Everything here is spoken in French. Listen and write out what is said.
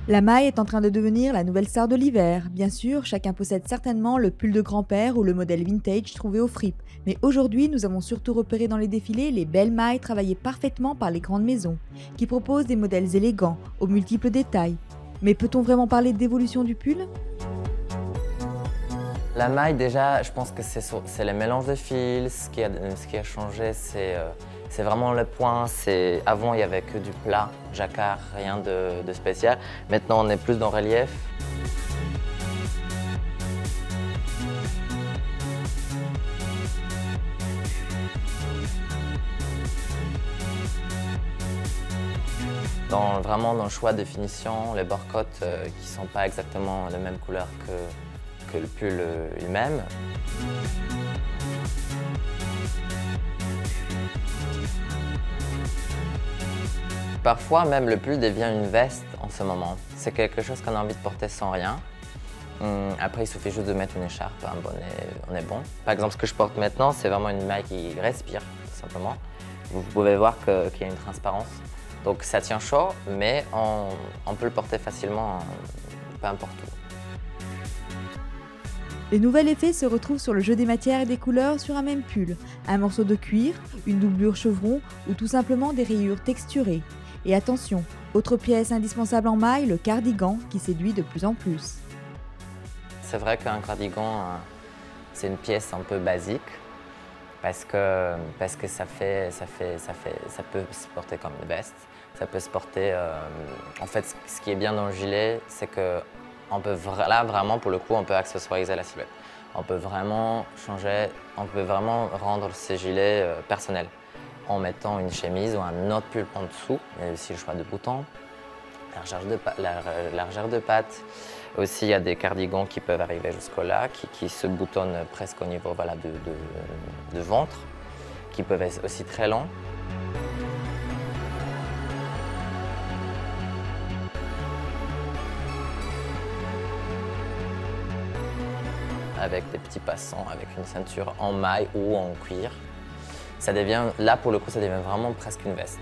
La maille est en train de devenir la nouvelle star de l'hiver. Bien sûr, chacun possède certainement le pull de grand-père ou le modèle vintage trouvé au fripe. Mais aujourd'hui, nous avons surtout repéré dans les défilés les belles mailles travaillées parfaitement par les grandes maisons, qui proposent des modèles élégants, aux multiples détails. Mais peut-on vraiment parler d'évolution du pull? La maille, déjà, je pense que c'est le mélange de fils. Ce qui a changé, c'est vraiment le point. Avant, il n'y avait que du plat, jacquard, rien de spécial. Maintenant, on est plus dans relief. Vraiment dans le choix de finition, les bords-côtes qui ne sont pas exactement de même couleur que le pull lui-même. Parfois, même le pull devient une veste en ce moment. C'est quelque chose qu'on a envie de porter sans rien. Après, il suffit juste de mettre une écharpe, un bonnet, on est bon. Par exemple, ce que je porte maintenant, c'est vraiment une maille qui respire, tout simplement. Vous pouvez voir qu'il y a une transparence. Donc ça tient chaud, mais on peut le porter facilement, peu importe où. Les nouveaux effets se retrouvent sur le jeu des matières et des couleurs sur un même pull, un morceau de cuir, une doublure chevron ou tout simplement des rayures texturées. Et attention, autre pièce indispensable en maille, le cardigan qui séduit de plus en plus. C'est vrai qu'un cardigan, c'est une pièce un peu basique parce que ça peut se porter comme une veste. Ça peut se porter, en fait, ce qui est bien dans le gilet, c'est que là, vraiment, pour le coup, on peut accessoiriser la silhouette. On peut vraiment changer, on peut vraiment rendre ce gilet personnel en mettant une chemise ou un autre pull en dessous. Il y a aussi le choix de boutons, largeur de patte. Aussi, il y a des cardigans qui peuvent arriver jusqu'au là, qui se boutonnent presque au niveau voilà, de ventre, qui peuvent être aussi très longs. Avec des petits passants, avec une ceinture en maille ou en cuir. Là, pour le coup, ça devient vraiment presque une veste.